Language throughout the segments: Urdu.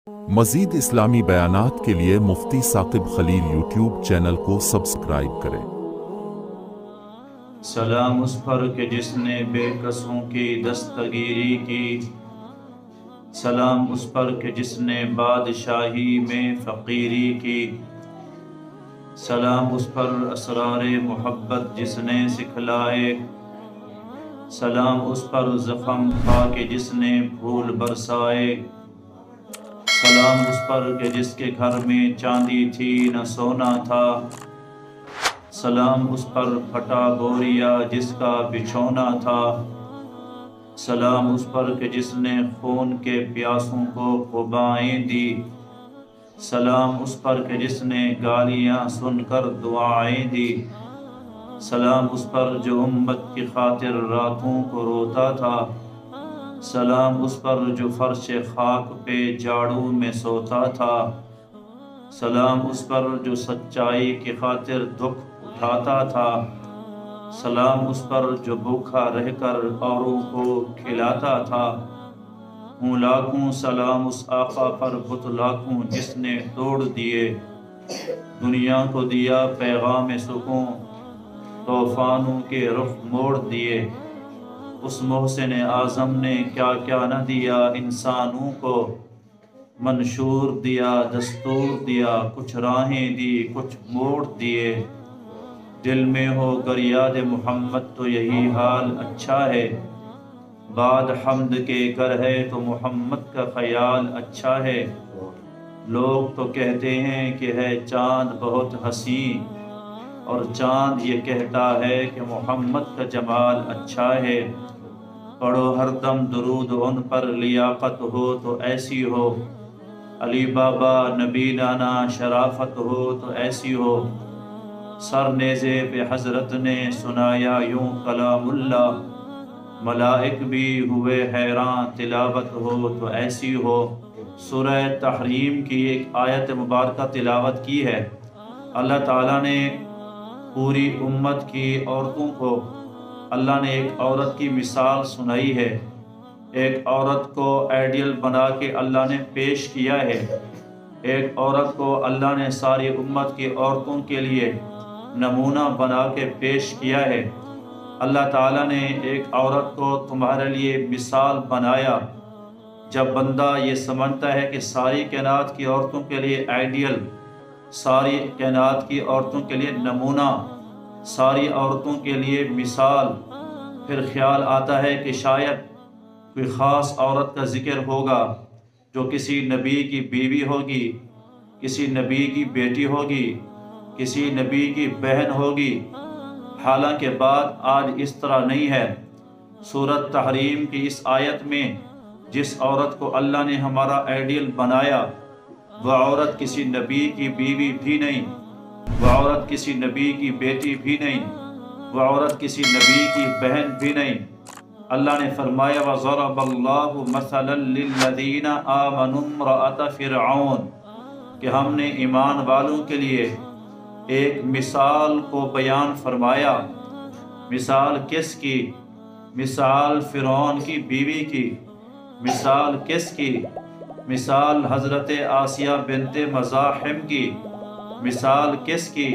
مزید اسلامی بیانات کے لیے مفتی ثاقب خلیل یوٹیوب چینل کو سبسکرائب کریں۔ سلام اس پر کہ جس نے بے کسوں کی دستگیری کی، سلام اس پر کہ جس نے بادشاہی میں فقیری کی، سلام اس پر اسرار محبت جس نے سکھلائے، سلام اس پر زخم کھا کے جس نے پھول برسائے، سلام اس پر کہ جس کے گھر میں چاندی تھی نہ سونا تھا، سلام اس پر پھٹا بوریا جس کا بچھونا تھا، سلام اس پر کہ جس نے خون کے پیاسوں کو خوبائیں دی، سلام اس پر کہ جس نے گالیاں سن کر دعائیں دی، سلام اس پر جو امت کی خاطر راتوں کو روتا تھا، سلام اس پر جو فرش خاک پہ جاڑوں میں سوتا تھا، سلام اس پر جو سچائی کی خاطر دکھ اٹھاتا تھا، سلام اس پر جو بھوکا رہ کر اوروں کو کھلاتا تھا، ہوں لاکھوں سلام اس آقا پر بت لاکھوں جس نے توڑ دیے، دنیا کو دیا پیغام سکون طوفانوں کے رخ موڑ دیے، اس محسن اعظم نے کیا کیا نہ دیا انسانوں کو، منشور دیا دستور دیا کچھ راہیں دی کچھ موڑ دیے، دل میں ہو گر یاد محمد تو یہی حال اچھا ہے، بعد حمد کے گر ہے تو محمد کا خیال اچھا ہے، لوگ تو کہتے ہیں کہ ہے چاند بہت حسین، اور چاند یہ کہتا ہے کہ محمد کا جمال اچھا ہے، پڑھو ہر دم درود ان پر لیاقت ہو تو ایسی ہو، علی بابا نبی نانا شرافت ہو تو ایسی ہو، سر نیزے پہ حضرت نے سنایا یوں کلام اللہ، ملائک بھی ہوئے حیران تلاوت ہو تو ایسی ہو۔ سورہ تحریم کی ایک آیت مبارکہ تلاوت کی ہے۔ اللہ تعالیٰ نے پوری امت کی عورتوں کو اللہ نے ایک عورت کی مثال سنائی ہے، ایک عورت کو آئیڈیل بنا کے اللہ نے پیش کیا ہے، ایک عورت کو اللہ نے ساری امت کی عورتوں کے لیے نمونہ بنا کے پیش کیا ہے۔ اللہ تعالیٰ نے ایک عورت کو تمہارے لیے مثال بنایا۔ جب بندہ یہ سمجھتا ہے کہ ساری کائنات کی عورتوں کے لیے آئیڈیل، ساری کائنات کی عورتوں کے لیے نمونہ، ساری عورتوں کے لیے مثال، پھر خیال آتا ہے کہ شاید کوئی خاص عورت کا ذکر ہوگا جو کسی نبی کی بیوی ہوگی، کسی نبی کی بیٹی ہوگی، کسی نبی کی بہن ہوگی، حالانکہ بات آج اس طرح نہیں ہے۔ سورۃ تحریم کی اس آیت میں جس عورت کو اللہ نے ہمارا آئیڈیل بنایا، وہ عورت کسی نبی کی بیوی بھی نہیں، وہ عورت کسی نبی کی بیٹی بھی نہیں، وہ عورت کسی نبی کی بہن بھی نہیں۔ اللہ نے فرمایا وَضَرَبَ اللَّهُ مَثَلًا لِلَّذِينَ آمَنُوا امْرَأَتَ فِرْعَوْنَ کہ ہم نے ایمان والوں کے لیے ایک مثال کو بیان فرمایا۔ مثال کس کی؟ مثال فرعون کی بیوی کی۔ مثال کس کی؟ مثال حضرت آسیہ بنت مزاحم کی۔ مثال کس کی؟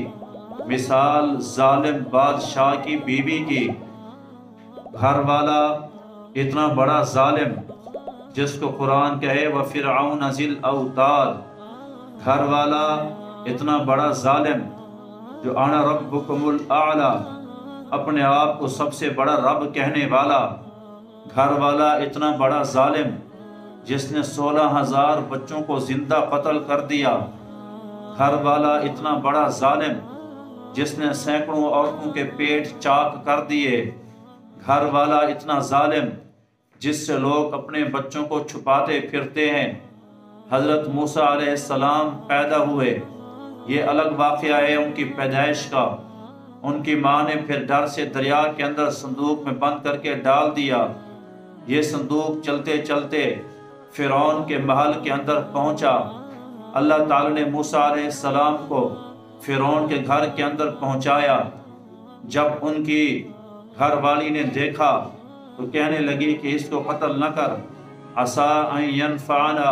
مثال ظالم بادشاہ کی بیوی کی۔ گھر والا اتنا بڑا ظالم جس کو قرآن کہے وَفِرْعَوْنَ ذِی الْأَوْتَادِ، گھر والا اتنا بڑا ظالم جو انا ربکم الاعلی، اپنے آپ کو سب سے بڑا رب کہنے والا، گھر والا اتنا بڑا ظالم جس نے 16,000 بچوں کو زندہ قتل کر دیا، گھر والا اتنا بڑا ظالم جس نے سینکڑوں عورتوں کے پیٹ چاک کر دیے، گھر والا اتنا ظالم جس سے لوگ اپنے بچوں کو چھپاتے پھرتے ہیں۔ حضرت موسیٰ علیہ السلام پیدا ہوئے، یہ الگ واقعہ ہے ان کی پیدائش کا۔ ان کی ماں نے پھر ڈر سے دریا کے اندر صندوق میں بند کر کے ڈال دیا۔ یہ صندوق چلتے چلتے فرعون کے محل کے اندر پہنچا۔ اللہ تعالیٰ نے موسیٰ علیہ السلام کو فرعون کے گھر کے اندر پہنچایا۔ جب ان کی گھر والی نے دیکھا تو کہنے لگی کہ اس کو قتل نہ کر، عسیٰ ان ینفعنا،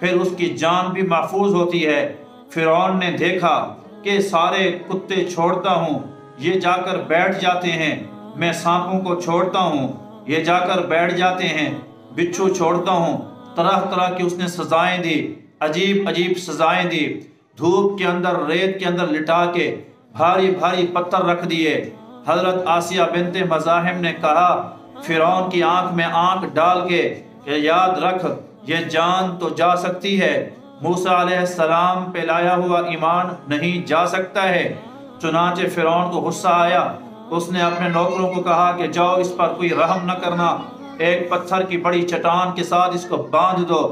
پھر اس کی جان بھی محفوظ ہوتی ہے۔ فرعون نے دیکھا کہ سارے کتے چھوڑتا ہوں، یہ جا کر بیٹھ جاتے ہیں، میں سانپوں کو چھوڑتا ہوں، یہ جا کر بیٹھ جاتے ہیں، بچھو چھوڑتا ہوں، طرح طرح کی اس نے سزائیں دی، عجیب عجیب سزائیں دی، دھوپ کے اندر ریت کے اندر لٹا کے بھاری بھاری پتھر رکھ دیے۔ حضرت آسیہ بنت مزاحم نے کہا فرعون کی آنکھ میں آنکھ ڈال کے کہ یاد رکھ یہ جان تو جا سکتی ہے، موسیٰ علیہ السلام پہ لایا ہوا ایمان نہیں جا سکتا ہے۔ چنانچہ فرعون کو غصہ آیا، اس نے اپنے نوکروں کو کہا کہ جاؤ اس پر کوئی رحم نہ کرنا، ایک پتھر کی بڑی چٹان کے ساتھ اس کو باندھ دو۔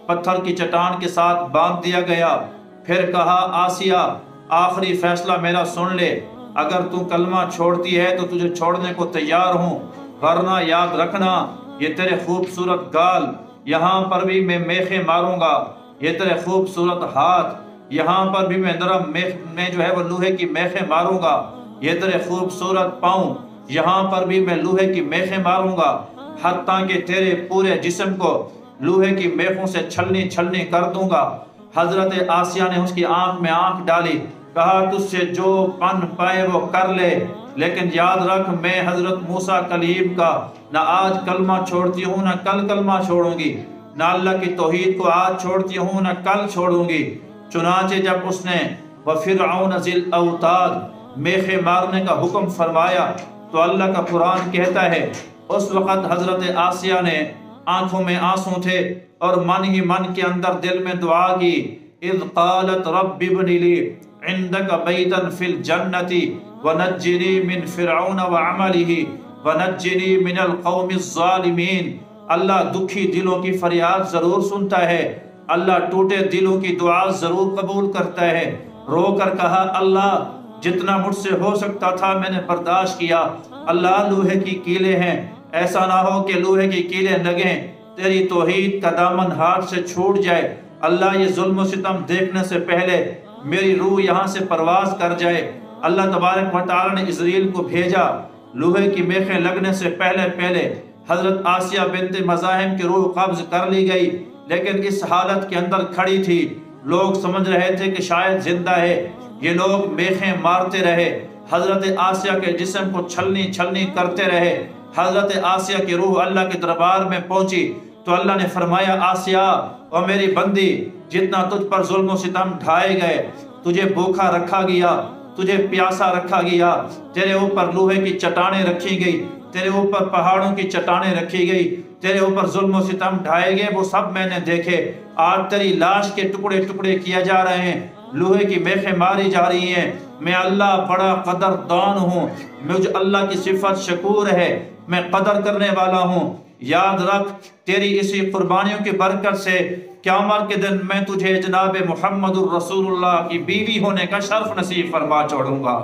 پتھر کی چٹان کے ساتھ باندھ دیا گیا۔ پھر کہا آسیہ آخری فیصلہ میرا سن لے، اگر تو کلمہ چھوڑتی ہے تو تجھے چھوڑنے کو تیار ہوں، ورنہ یاد رکھنا یہ تیرے خوبصورت گال، یہاں پر بھی میں میخیں ماروں گا، یہ تیرے خوبصورت ہاتھ، یہاں پر بھی میں نرم میں جو ہے وہ لوہے کی میخیں ماروں گا، یہ تیرے خوبصورت پاؤں، یہاں پر بھی میں لوہے کی میخیں ماروں گا، حتیٰ کہ تیرے پورے جسم کو لوہے کی میخوں سے چھلنی چھلنی کر دوں گا۔ حضرت آسیہ نے اس کی آنکھ میں آنکھ ڈالی، کہا تجھ سے جو پن پائے وہ کر لے، لیکن یاد رکھ میں حضرت موسیٰ کلیم کا نہ آج کلمہ چھوڑتی ہوں نہ کل کلمہ چھوڑوں گی، نہ اللہ کی توحید کو آج چھوڑتی ہوں نہ کل چھوڑوں گی۔ چنانچہ جب اس نے وَفِرْعَوْنَ ذِي الْأَوْتَادِ میخیں مارنے کا حکم فرمایا تو اللہ کا قرآن کہتا ہے اس وقت حضرت آسیہ نے آنکھوں میں آنسو تھے اور من ہی من کے اندر دل میں دعا کی، اِذْ قَالَتْ رَبِّ ابْنِ لِي عِنْدَكَ بَيْتًا فِي الْجَنَّةِ وَنَجِّنِي مِنْ فِرْعَوْنَ وَعَمَلِهِ وَنَجِّنِي مِنَ الْقَوْمِ الظَّالِمِينَ۔ اللہ دکھی دلوں کی فریاد ضرور سنتا ہے، اللہ ٹوٹے دلوں کی دعا ضرور قبول کرتا ہے۔ رو کر کہا اللہ جتنا مجھ سے ہو سکتا تھا میں نے برداشت کیا، اللہ لوہے کی کیلیں ہیں، ایسا نہ ہو کہ لوہے کی کیلیں لگیں، تیری توحید کا دامن ہاتھ سے چھوٹ جائے، اللہ یہ ظلم و ستم دیکھنے سے پہلے میری روح یہاں سے پرواز کر جائے۔ اللہ تبارک و تعالی نے اسرائیل کو بھیجا، لوہے کی میخیں لگنے سے پہلے حضرت آسیہ بنت مزاحم کی روح قبض کر لی گئی، لیکن اس حالت کے اندر کھڑی تھی۔ لوگ سمجھ رہے تھے کہ شاید زندہ ہے، یہ لوگ میخیں مارتے رہے، حضرت آسیہ کے جسم کو چھلنی چھلنی کرتے رہے۔ حضرت آسیہ کی روح اللہ کے دربار میں پہنچی تو اللہ نے فرمایا آسیہ او میری بندی، جتنا تجھ پر ظلم و ستم ڈھائے گئے، تجھے بھوکا رکھا گیا، تجھے پیاسا رکھا گیا، تیرے اوپر لوہے کی چٹانیں رکھی گئی، تیرے اوپر پہاڑوں کی چٹانیں رکھی گئی، تیرے اوپر ظلم و ستم ڈھائے گئے، وہ سب میں نے دیکھے۔ آج تیری لاش کے ٹکڑے ٹکڑے کیا جا رہے ہیں، لوہے کی میخیں ماری جا رہی ہیں۔ میں اللہ بڑا قدردان ہوں، مجھ اللہ کی صفت شکور ہے، میں قدر کرنے والا ہوں۔ یاد رکھ تیری اسی قربانیوں کی برکت سے قیامت کے دن میں تجھے جناب محمد الرسول اللہ کی بیوی ہونے کا شرف نصیب فرما چھوڑوں گا۔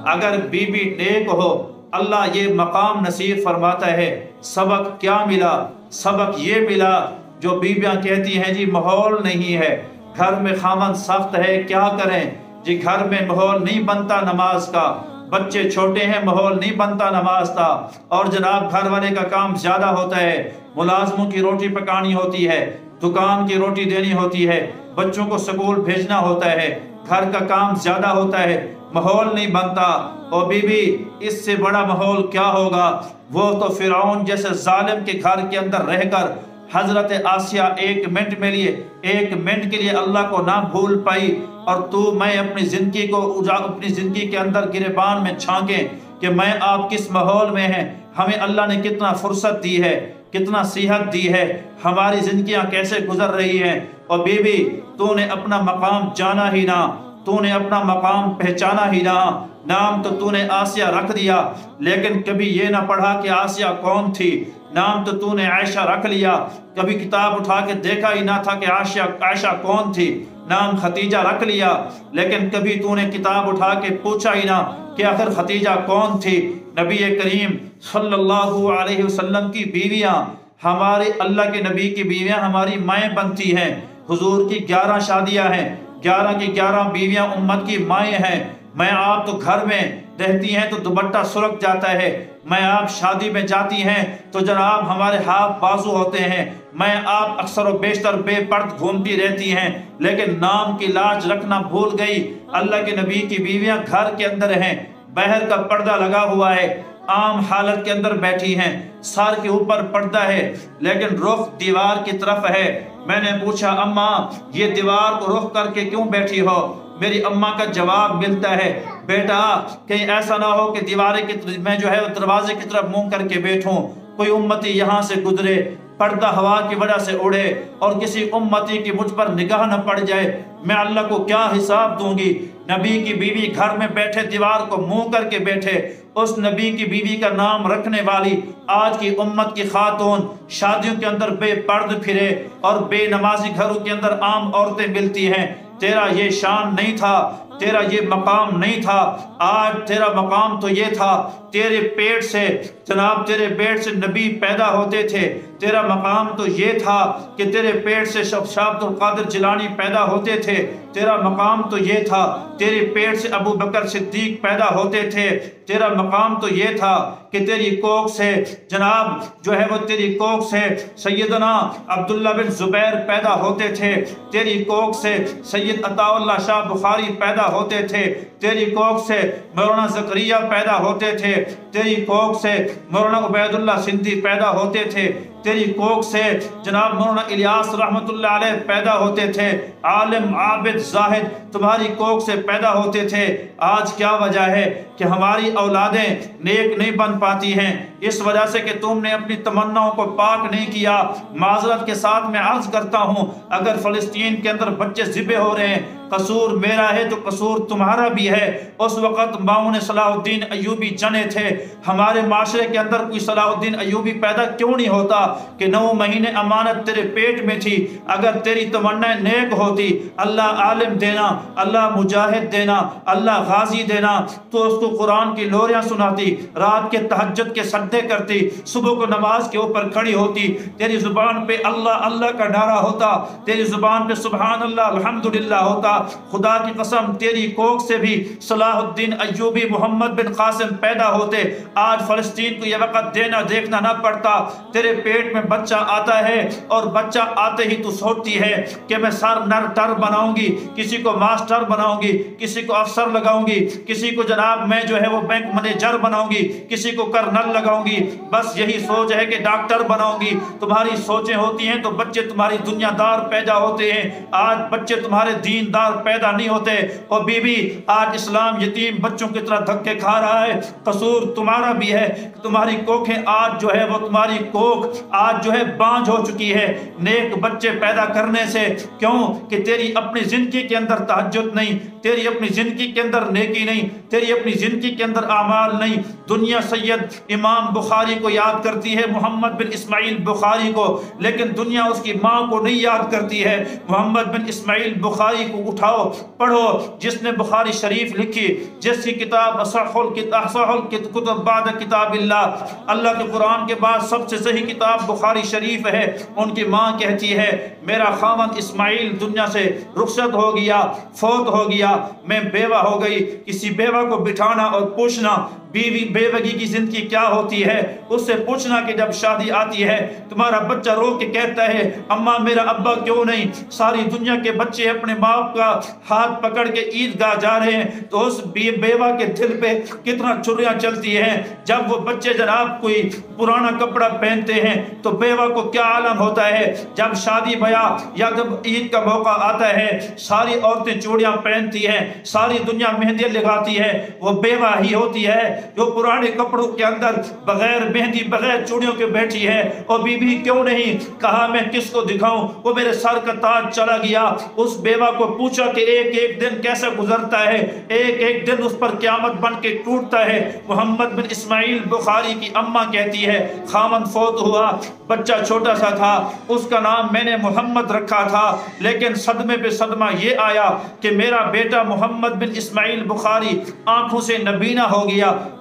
اگر بیوی نیک ہو اللہ یہ مقام نصیب فرماتا ہے۔ سبق کیا ملا؟ سبق یہ ملا جو بیویاں کہتی ہیں جی ماحول نہیں ہے، گھر میں خامن سخت ہے، کیا کریں جی، گھر میں ماحول نہیں بنتا نماز کا، بچے چھوٹے ہیں ماحول نہیں بنتا نماز کا، اور جناب گھر والے کا کام زیادہ ہوتا ہے، ملازموں کی روٹی پکانی ہوتی ہے، دکان کی روٹی دینی ہوتی ہے، بچوں کو سکول بھیجنا ہوتا ہے، گھر کا کام زیادہ ہوتا ہے، ماحول نہیں بنتا۔ اور بی بی اس سے بڑا ماحول کیا ہوگا؟ وہ تو فرعون جیسے ظالم کے گھر کے اندر رہ کر حضرت آسیہ ایک منٹ کے لیے اللہ کو نہ بھول پائی، اور تو میں اپنی زندگی کے اندر گریبان میں چھانکیں کہ میں آپ کس ماحول میں ہیں، ہمیں اللہ نے کتنا فرصت دی ہے، کتنا صحت دی ہے، ہماری زندگیاں کیسے گزر رہی ہیں۔ اور بیوی تو نے اپنا مقام جانا ہی نہ، تو نے اپنا مقام پہچانا ہی نہ، نام تو نے آسیہ رکھ دیا لیکن کبھی یہ نہ پڑھا کہ آسیہ کون تھی، نام تو نے عائشہ رکھ لیا، کبھی کتاب اٹھا کے دیکھا ہی نہ تھا کہ عائشہ کون تھی، نام ختیجہ رکھ لیا لیکن کبھی تو نے کتاب اٹھا کے پوچھا ہی نہ کہ آخر ختیجہ کون تھی۔ نبی کریم صلی اللہ علیہ وسلم کی بیویاں، ہمارے اللہ کے نبی کی بیویاں ہماری مائیں بنتی ہیں۔ حضور کی 11 شادیاں ہیں، 11 کی 11 بیویاں امت کی مائیں ہیں۔ میں آپ تو گھر میں رہتی ہیں تو دوپٹہ سرک جاتا ہے، میں آپ شادی میں جاتی ہیں تو جناب ہمارے ہاتھ بازو ہوتے ہیں، میں آپ اکثر و بیشتر بے پرد گھومتی رہتی ہیں، لیکن نام کی لاج رکھنا بھول گئی۔ اللہ کے نبی کی بیویاں گھر کے اندر ہیں، باہر کا پردہ لگا ہوا ہے، عام حالت کے اندر بیٹھی ہیں، سر کے اوپر پردہ ہے لیکن رخ دیوار کی طرف ہے۔ میں نے پوچھا اماں یہ دیوار کو رخ کر کے کیوں بیٹھی ہو؟ میری اماں کا جواب ملتا ہے بیٹا کہیں ایسا نہ ہو کہ دیوارے کی میں جو ہے دروازے کی طرف منہ کر کے بیٹھوں، کوئی امتی یہاں سے گزرے، پردہ ہوا کی وجہ سے اڑے اور کسی امتی کی مجھ پر نگاہ نہ پڑ جائے، میں اللہ کو کیا حساب دوں گی؟ نبی کی بیوی گھر میں بیٹھے دیوار کو منہ کر کے بیٹھے، اس نبی کی بیوی کا نام رکھنے والی آج کی امت کی خاتون شادیوں کے اندر بے پرد پھرے اور بے نمازی گھروں کے اندر عام عورتیں ملتی ہیں۔ تیرا یہ شان نہیں تھا، تیرا یہ مقام نہیں تھا، آج تیرا مقام تو یہ تھا تیرے پیٹ سے جناب تیرے پیٹ سے نبی پیدا ہوتے تھے، تیرا مقام تو یہ تھا کہ تیرے پیٹ سے شاہ عبد القادر جیلانی پیدا ہوتے تھے، تیرا مقام تو یہ تھا تیرے پیٹ سے ابو بکر صدیق پیدا ہوتے تھے، تیرا مقام تو یہ تھا کہ تیری کوکھ سے جناب جو ہے وہ تیری کوکھ سے سیدنا عبداللہ بن زبیر پیدا ہوتے تھے، تیری کوکھ سے سید عطا اللہ شاہ بخاری پیدا ہوتے تھے، تیری کوکھ سے مولانا زکریا پیدا ہوتے تھے، تیری کوکھ سے مولانا عبید اللہ سندھی پیدا ہوتے تھے، تیری کوکھ سے جناب مولانا الیاس رحمت اللہ علیہ پیدا ہوتے تھے، عالم عابد زاہد تمہاری کوکھ سے پیدا ہوتے تھے۔ آج کیا وجہ ہے کہ ہماری اولادیں نیک نہیں بن پاتی ہیں؟ اس وجہ سے کہ تم نے اپنی تمناؤں کو پاک نہیں کیا۔ معذرت کے ساتھ میں عرض کرتا ہوں اگر فلسطین کے اندر بچے ذبح ہو رہے ہیں قصور میرا ہے تو قصور تمہارا بھی ہے۔ اس وقت معاون صلاح الدین ایوبی جنے تھے، ہمارے معاشرے کے اندر کوئی صلاح الدین ایوبی پیدا کیوں نہیں ہوتا کہ 9 مہینے امانت تیرے پیٹ میں تھی؟ اگر تیری تمنا نیک ہوتی اللہ عالم دینا، اللہ مجاہد دینا، اللہ غازی دینا تو اس کو قرآن کی لوریاں سناتی، رات کے تہجد کے سجدے کرتی، صبح کو نماز کے اوپر کھڑی ہوتی، تیری زبان پہ اللہ اللہ کا نعرہ ہوتا، تیری زبان پہ سبحان اللہ الحمدللہ ہوتا۔ خدا کی قسم تیری کوکھ سے بھی صلاح الدین ایوبی محمد بن قاسم پیدا ہوتے، آج فلسطین کو یہ وقت دیکھنا نہ پڑتا۔ تیرے پیٹ میں بچہ آتا ہے اور بچہ آتے ہی تو سوچتی ہے کہ میں سر نر بناؤں گی، کسی کو ماسٹر بناؤں گی، کسی کو افسر لگاؤں گی، کسی کو جناب میں جو ہے وہ بینک منیجر بناؤں گی، کسی کو کرنل لگاؤں گی، بس یہی سوچ ہے کہ ڈاکٹر بناؤں گی۔ تمہاری سوچیں ہوتی ہیں تو بچے تمہاری دنیا دار پیدا ہوتے ہیں، آج بچے تمہارے دین دار پیدا نہیں ہوتے۔ اور بی بی آج اسلام یتیم بچوں کی طرح دھکے کھا رہا ہے، قصور تمہارا بھی ہے، تمہاری کوکھیں آج جو ہے وہ تمہاری کوکھ آج جو ہے بانجھ ہو چکی ہے نیک بچے پیدا کرنے سے۔ کیوں کہ تیری اپنی زندگی کے اندر تہجد نہیں، تیری اپنی زندگی کے اندر نیکی نہیں، تیری اپنی زندگی کے اندر اعمال نہیں۔ دنیا سید امام بخاری کو یاد کرتی ہے، محمد بن اسماعیل بخاری کو، لیکن دنیا اس کی ماں کو نہیں یاد کرتی ہے۔ محمد بن اسماعیل بخاری کو اٹھاؤ پڑھو، جس نے بخاری شریف لکھی، جس کی کتاب اصح الکتب بعد کتاب اللہ، اللہ کے قرآن کے بعد سب سے صحیح کتاب بخاری شریف ہے۔ ان کی ماں کہتی ہے میرا خاوند اسماعیل دنیا سے رخصت ہو گیا، فوت ہو گیا، میں بیوہ ہو گئی۔ کسی بیوہ کو بٹھانا اور پوچھنا بیوگی کی زندگی کیا ہوتی ہے، اس سے پوچھنا کہ جب شادی آتی ہے تمہارا بچہ رو کے کہتا ہے اماں میرا ابا کیوں نہیں، ساری دنیا کے بچے اپنے باپ کا ہاتھ پکڑ کے عیدگاہ جا رہے ہیں تو اس بیوہ کے دل پہ کتنا چریاں چلتی ہیں۔ جب وہ بچے جناب کوئی پرانا کپڑا پہنتے ہیں تو بیوہ کو کیا عالم ہوتا ہے۔ جب شادی بیاہ یا جب عید کا موقع آتا ہے ساری عورتیں چوڑیاں پہنتی ہیں، ساری دنیا مہندی لگاتی ہے، وہ بیوہ ہی ہوتی ہے جو پرانے کپڑوں کے اندر بغیر مہندی بغیر چوڑیوں کے بیٹھی ہے۔ اور بی بی کیوں نہیں کہا میں کس کو دکھاؤں، وہ میرے سر کا تاج چلا گیا۔ اس بیوہ کو پوچھا کہ ایک ایک دن کیسے گزرتا ہے، ایک ایک دن اس پر قیامت بن کے ٹوٹتا ہے۔ محمد بن اسماعیل بخاری کی اماں کہتی ہے خاوند فوت ہوا، بچہ چھوٹا سا تھا، اس کا نام میں نے محمد رکھا تھا، لیکن صدمے پہ صدمہ یہ آیا کہ میرا بیٹا محمد بن اسماعیل بخاری آنکھوں سے نبینا ہو گیا۔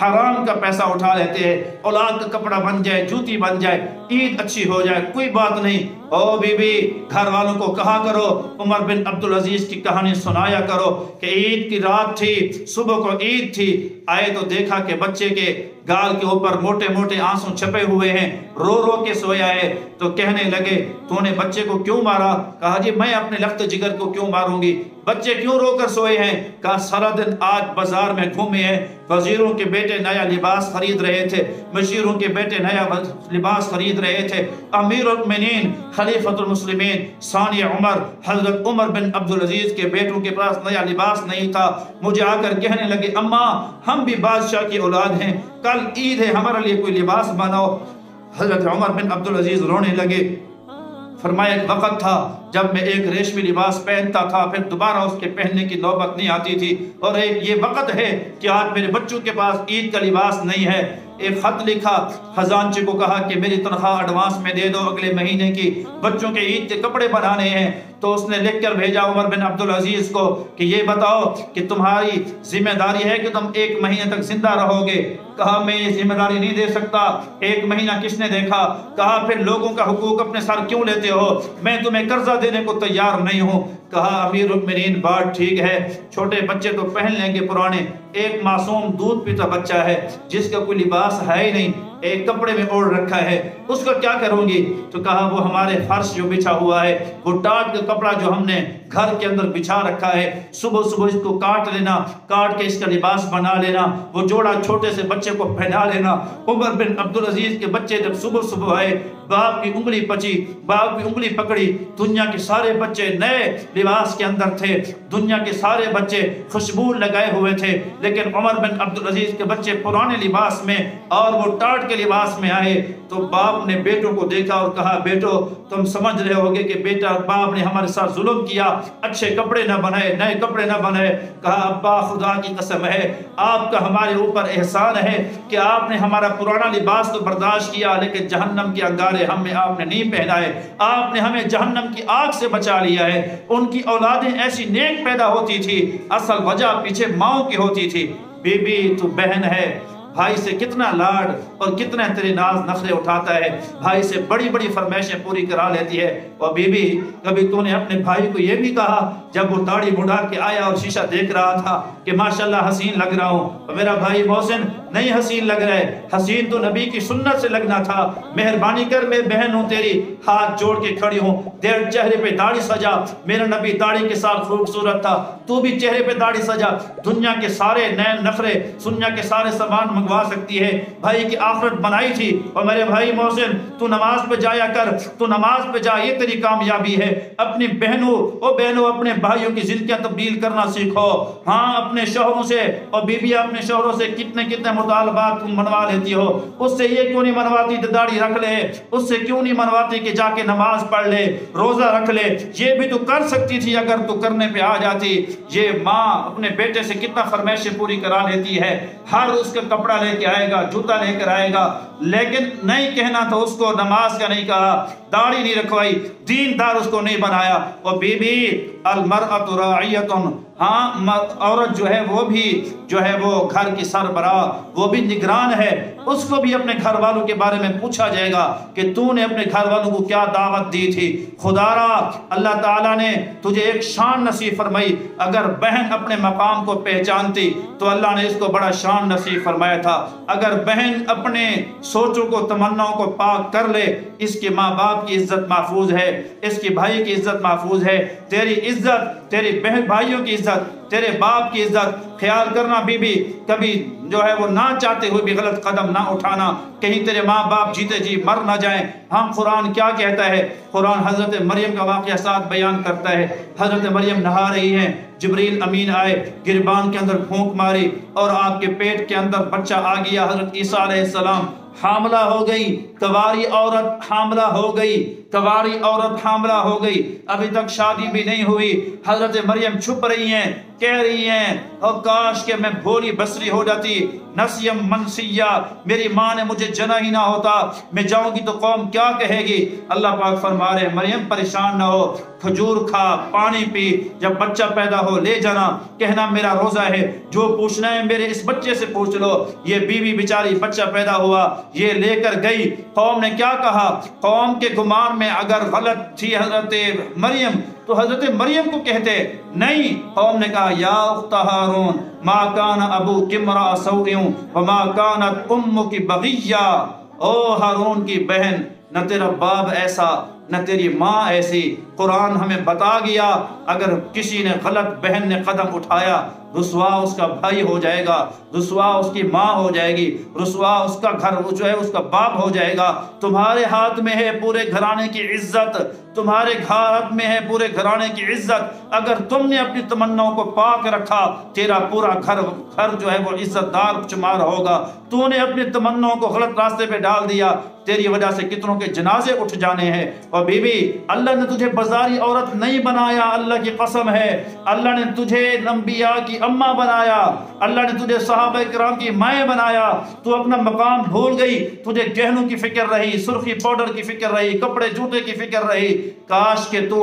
حرام کا پیسہ اٹھا لیتے ہیں، اولاد کا کپڑا بن جائے، جوتی بن جائے، عید اچھی ہو جائے، کوئی بات نہیں۔ او بی بی گھر والوں کو کہا کرو، عمر بن عبدالعزیز کی کہانی سنایا کرو کہ عید کی رات تھی، صبح کو عید تھی، آئے تو دیکھا کہ بچے کے گال کے اوپر موٹے موٹے آنسو چھپے ہوئے ہیں، رو رو کے سویا ہے۔ تو کہنے لگے تو نے بچے کو کیوں مارا؟ کہا جی میں اپنے لخت جگر کو کیوں ماروں گی، بچے کیوں رو کر سوئے ہیں؟ کہا سارا دن آج بازار میں گھومے ہیں، وزیروں کے بیٹے نیا لباس خرید رہے تھے، مشیروں کے بیٹے نیا لباس خرید رہے تھے، امیر المؤمنین خلیفۃ المسلمین ثانی عمر حضرت عمر بن عبدالعزیز کے بیٹوں کے پاس نیا لباس نہیں تھا۔ مجھے آ کر کہنے لگے اماں ہم بھی بادشاہ کی اولاد ہیں، کل عید ہے، ہمارے لیے کوئی لباس بناؤ۔ حضرت عمر بن عبدالعزیز رونے لگے۔ فرمایا ایک وقت تھا جب میں ایک ریشمی لباس پہنتا تھا، پھر دوبارہ اس کے پہننے کی نوبت نہیں آتی تھی، اور ایک یہ وقت ہے کہ آج میرے بچوں کے پاس عید کا لباس نہیں ہے۔ ایک خط لکھا، خزانچی کو کہا کہ میری تنخواہ ایڈوانس میں دے دو اگلے مہینے کی، بچوں کے عید کے کپڑے بنانے ہیں۔ تو اس نے لکھ کر بھیجا عمر بن عبدالعزیز کو کہ یہ بتاؤ کہ تمہاری ذمہ داری ہے کہ تم 1 مہینے تک زندہ رہو گے۔ کہا میں یہ ذمہ داری نہیں دے سکتا، 1 مہینہ کس نے دیکھا؟ کہا پھر لوگوں کا حقوق اپنے سر کیوں لیتے ہو؟ میں تمہیں قرضہ دینے کو تیار نہیں ہوں۔ کہا امیر المؤمنین بات ٹھیک ہے، چھوٹے بچے تو پہن لیں گے پرانے، ایک معصوم دودھ پیتا بچہ ہے جس کا کوئی لباس ہے ہی نہیں، ایک کپڑے میں اوڑھ رکھا ہے، اس کا کیا کروں گی؟ تو کہا وہ ہمارے فرش جو بچھا ہوا ہے، وہ ٹاٹ کا کپڑا جو ہم نے گھر کے اندر بچھا رکھا ہے، صبح صبح اس کو کاٹ لینا، کاٹ کے اس کا لباس بنا لینا، وہ جوڑا چھوٹے سے بچے کو پہنا لینا۔ عمر بن عبدالعزیز کے بچے جب صبح صبح آئے، باپ کی انگلی پچی، باپ کی انگلی پکڑی، دنیا کے سارے بچے نئے لباس کے اندر تھے، دنیا کے سارے بچے خوشبو لگائے ہوئے تھے، لیکن عمر بن عبدالعزیز کے بچے پرانے لباس میں اور وہ ٹاٹ کے لباس میں آئے۔ تو باپ نے بیٹوں کو دیکھا اور کہا بیٹو تم سمجھ رہے ہوگے کہ بیٹا باپ نے ہمارے ساتھ ظلم کیا، اچھے کپڑے نہ بنائے، نئے کپڑے نہ بنائے۔ کہا ابا خدا کی قسم ہے آپ کا ہمارے اوپر احسان ہے کہ آپ نے ہمارا پرانا لباس تو برداشت کیا، لیکن جہنم کے انگارے ہمیں آپ نے نہیں پہنائے، آپ نے ہمیں جہنم کی آگ سے بچا لیا ہے۔ ان کی اولادیں ایسی نیک پیدا ہوتی تھی، اصل وجہ پیچھے ماؤں کی ہوتی تھی۔ بی بی تو بہن ہے، بھائی سے کتنا لاڈ اور کتنے تیرے ناز نخرے اٹھاتا ہے، بھائی سے بڑی بڑی فرمائشیں پوری کرا لیتی ہے۔ اور بی بی کبھی تو نے اپنے بھائی کو یہ بھی کہا جب وہ داڑھی مڑا کے آیا اور شیشہ دیکھ رہا تھا کہ ماشاءاللہ حسین لگ رہا ہوں؟ اور میرا بھائی محسن نہیں حسین لگ رہا ہے، حسین تو نبی کی سنت سے لگنا تھا، مہربانی کر میں بہن ہوں تیری، ہاتھ جوڑ کے کھڑی ہوں، تیرے چہرے پہ داڑھی سجا، میرا نبی داڑھی کے ساتھ خوبصورت تھا، تو بھی چہرے پہ داڑھی سجا، دنیا کے سارے نئے نخرے، دنیا کے سارے سامان منگوا سکتی ہے، بھائی کی آخرت بنائی تھی۔ اور میرے بھائی محسن تو نماز پہ جایا کر، تو نماز پہ جا، یہ تیری کامیابی ہے۔ اپنی بہنوں اپنے بھائیوں کی زندگیاں تبدیل کرنا سیکھو۔ ہاں اپنے شوہروں سے اور بیویاں اپنے شوہروں سے کتنے مطالبات تم منوا لیتی ہو، اس سے یہ کیوں نہیں منواتی کہ داڑھی رکھ لے، اس سے کیوں نہیں منواتی کہ جا کے نماز پڑھ لے، روزہ رکھ لے؟ یہ بھی تو کر سکتی تھی اگر تو کرنے پہ آ جاتی۔ یہ ماں اپنے بیٹے سے کتنا فرمائشیں پوری کرا لیتی ہے، ہر اس کا کپڑا لے کے آئے گا، جوتا لے کر آئے گا، لیکن نہیں کہنا تھا اس کو، نماز کا نہیں کہا، داڑھی نہیں رکھوائی، دیندار اس کو نہیں بنایا۔ اور بی بی المرأۃ راعیۃ، ہاں عورت جو ہے وہ بھی جو ہے وہ گھر کی سربراہ، وہ بھی نگران ہے، اس کو بھی اپنے گھر والوں کے بارے میں پوچھا جائے گا کہ تو نے اپنے گھر والوں کو کیا دعوت دی تھی۔ خدا را اللہ تعالیٰ نے تجھے ایک شان نصیب فرمائی، اگر بہن اپنے مقام کو پہچانتی تو اللہ نے اس کو بڑا شان نصیب فرمایا تھا۔ اگر بہن اپنے سوچوں کو تمناؤں کو پاک کر لے، اس کے ماں باپ کی عزت محفوظ ہے، اس کے بھائی کی عزت محفوظ ہے، تیری عزت، تیری بہن بھائیوں کی عزت، تیرے باپ کی عزت۔ خیال کرنا بی بی کبھی جو ہے وہ نہ چاہتے ہوئے بھی غلط قدم نہ اٹھانا، کہیں تیرے ماں باپ جیتے جی مر نہ جائیں۔ ہم قرآن کیا کہتا ہے؟ قرآن حضرت مریم کا واقعہ ساتھ بیان کرتا ہے۔ حضرت مریم نہا رہی ہیں، جبریل امین آئے، گربان کے اندر پھونک ماری اور آپ کے پیٹ کے اندر بچہ آ گیا۔ حضرت عیسیٰ علیہ السلام حاملہ ہو گئی، کواری عورت حاملہ ہو گئی، کواری عورت حاملہ ہو گئی، ابھی تک شادی بھی نہیں ہوئی۔ حضرت مریم چھپ رہی ہیں، کہہ رہی ہیں اور کاش کہ میں بھولی بصری ہو جاتی، نسیم منسیہ، میری ماں نے مجھے جنا ہی نہ ہوتا، میں جاؤں گی تو قوم کیا کہے گی۔ اللہ پاک فرما رہے مریم پریشان نہ ہو، کھجور کھا، پانی پی، جب بچہ پیدا ہو لے جانا، کہنا میرا روزہ ہے، جو پوچھنا ہے میرے اس بچے سے پوچھ لو۔ یہ بیوی بیچاری بچہ پیدا ہوا، یہ لے کر گئی، قوم نے کیا کہا؟ قوم کے گمان میں اگر غلط تھی حضرت مریم تو حضرت مریم کو کہتے، نہیں، قوم نے کہا یا اخت ہارون ما کان ابوک امرأ سوء وما کانت امک بغیہ، او ہارون کی بہن، نہ تیرا باپ ایسا نہ تیری ماں ایسی۔ قرآن ہمیں بتا گیا اگر کسی نے غلط بہن نے قدم اٹھایا، رسوا اس کا بھائی ہو جائے گا، رسوا اس کی ماں ہو جائے گی، رسوا اس کا گھر جو ہے اس کا باپ ہو جائے گا۔ تمہارے ہاتھ میں ہے پورے گھرانے کی عزت، تمہارے ہاتھ میں ہے پورے گھرانے کی عزت۔ اگر تم نے اپنی تمناؤں کو پاک رکھا، تیرا پورا گھر جو ہے وہ عزت دار شمار ہوگا۔ تو نے اپنی تمناؤں کو غلط راستے پہ ڈال دیا، تیری وجہ سے کتنوں کے جنازے اٹھ جانے ہیں۔ اور بی بی، اللہ نے تجھے بازاری عورت نہیں بنایا، اللہ کی قسم ہے، اللہ نے تجھے انبیاء کی اماں بنایا، اللہ نے تجھے صحابہ کرام کی مائیں بنایا۔ تو اپنا مقام بھول گئی، تجھے گہنوں کی فکر رہی، سرخی پاؤڈر کی فکر رہی، کپڑے جوتے کی فکر رہی۔ کاش کہ تو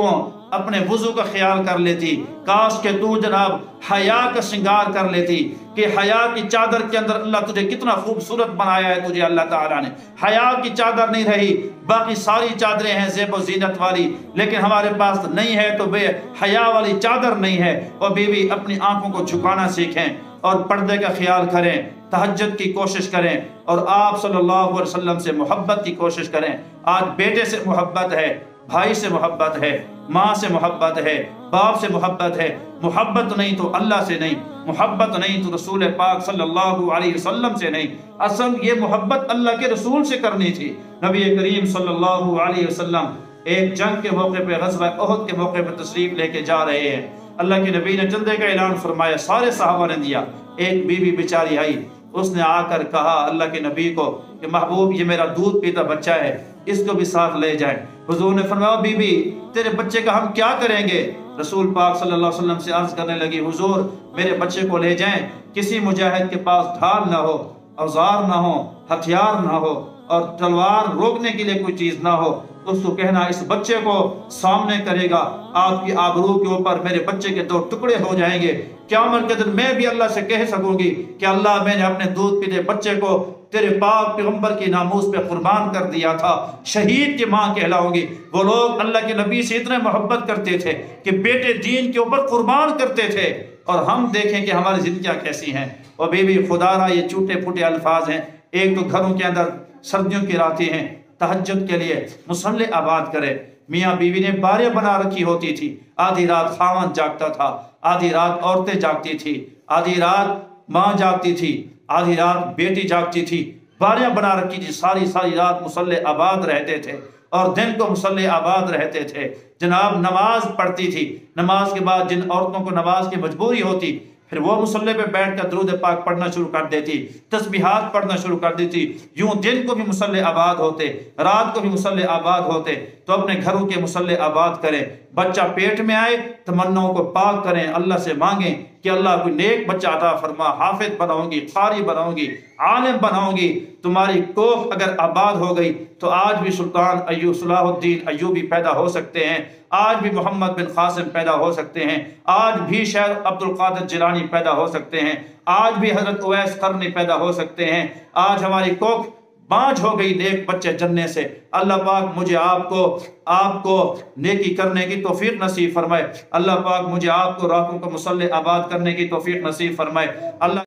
اپنے وضو کا خیال کر لیتی، کاش کہ تو جناب حیا کا شنگار کر لیتی، کہ حیا کی چادر کے اندر اللہ تجھے کتنا خوبصورت بنایا ہے تجھے اللہ تعالیٰ نے۔ حیا کی چادر نہیں رہی، باقی ساری چادریں ہیں زیب و زینت والی، لیکن ہمارے پاس نہیں ہے تو بے حیا والی چادر نہیں ہے۔ اور بیوی اپنی آنکھوں کو جھکانا سیکھیں اور پردے کا خیال کریں، تہجد کی کوشش کریں، اور آپ صلی اللہ علیہ وسلم سے محبت کی کوشش کریں۔ آج بیٹے سے محبت ہے، بھائی سے محبت ہے، ماں سے محبت ہے، باپ سے محبت ہے، محبت نہیں تو اللہ سے نہیں، محبت نہیں تو رسول پاک صلی اللہ علیہ وسلم سے نہیں۔ اصل یہ محبت اللہ کے رسول سے کرنی تھی۔ نبی کریم صلی اللہ علیہ وسلم ایک جنگ کے موقع پہ، غزوہ احد کے موقع پہ تشریف لے کے جا رہے ہیں۔ اللہ کے نبی نے جلدے کا اعلان فرمایا، سارے صحابہ نے دیا۔ ایک بیوی بیچاری آئی، اس نے آ کر کہا اللہ کے نبی کو کہ محبوب یہ میرا دودھ پیتا بچہ ہے، اس کو بھی ساتھ لے جائیں۔ حضور نے فرمایا بی بی تیرے بچے کا ہم کیا کریں گے؟ رسول پاک صلی اللہ علیہ وسلم سے عرض کرنے لگی حضور میرے بچے کو لے جائیں، کسی مجاہد کے پاس ڈھال نہ ہو، اوزار نہ ہو، ہتھیار نہ ہو، اور تلوار روکنے کے لیے کوئی چیز نہ ہو، اس کو کہنا اس بچے کو سامنے کرے گا، آپ کی آبرو کے اوپر میرے بچے کے دو ٹکڑے ہو جائیں گے۔ قیامت کے دن میں بھی اللہ سے کہہ سکوں گی کہ اللہ میں نے اپنے دودھ پیتے بچے کو تیرے پاک پیغمبر کی ناموس پہ قربان کر دیا تھا، شہید کی ماں کہلاؤں گی۔ وہ لوگ اللہ کے نبی سے اتنے محبت کرتے تھے کہ بیٹے دین کے اوپر قربان کرتے تھے، اور ہم دیکھیں کہ ہماری زندگیاں کیسی ہیں۔ اور بی بی خدا را یہ چھوٹے پھوٹے الفاظ ہیں، ایک تو گھروں کے اندر سردیوں کی راتیں ہیں، تہجد کے لیے مصلی آباد کرے۔ میاں بیوی نے باریں بنا رکھی ہوتی تھی، آدھی رات خاوند جاگتا تھا، آدھی رات عورتیں جاگتی تھی، آدھی رات ماں جاگتی تھی، آدھی رات بیٹی جاگتی تھی، باریاں بنا رکھی تھی، ساری رات مصلی آباد رہتے تھے اور دن کو مصلی آباد رہتے تھے۔ جناب نماز پڑھتی تھی، نماز کے بعد جن عورتوں کو نماز کی مجبوری ہوتی پھر وہ مصلی پہ بیٹھ کر درود پاک پڑھنا شروع کر دیتی، تسبیحات پڑھنا شروع کر دیتی۔ یوں دن کو بھی مصلی آباد ہوتے، رات کو بھی مصلی آباد ہوتے۔ تو اپنے گھروں کے مصلی آباد کریں، بچہ پیٹ میں آئے تمناؤں کو پاک کریں، اللہ سے مانگیں کہ اللہ کوئی نیک بچہ عطا فرما، حافظ بناؤں گی، قاری بناؤں گی، عالم بناؤں گی۔ تمہاری کوکھ اگر آباد ہو گئی تو آج بھی سلطان ایوب صلاح الدین ایوبی پیدا ہو سکتے ہیں، آج بھی محمد بن قاسم پیدا ہو سکتے ہیں، آج بھی شیخ عبد القادر جیلانی پیدا ہو سکتے ہیں، آج بھی حضرت اویس قرنی پیدا ہو سکتے ہیں۔ آج ہماری کوکھ بانجھ ہو گئی نیک بچے جننے سے۔ اللہ پاک مجھے آپ کو نیکی کرنے کی توفیق نصیب فرمائے۔ اللہ پاک مجھے آپ کو راتوں کو مصلی آباد کرنے کی توفیق نصیب فرمائے۔ اللہ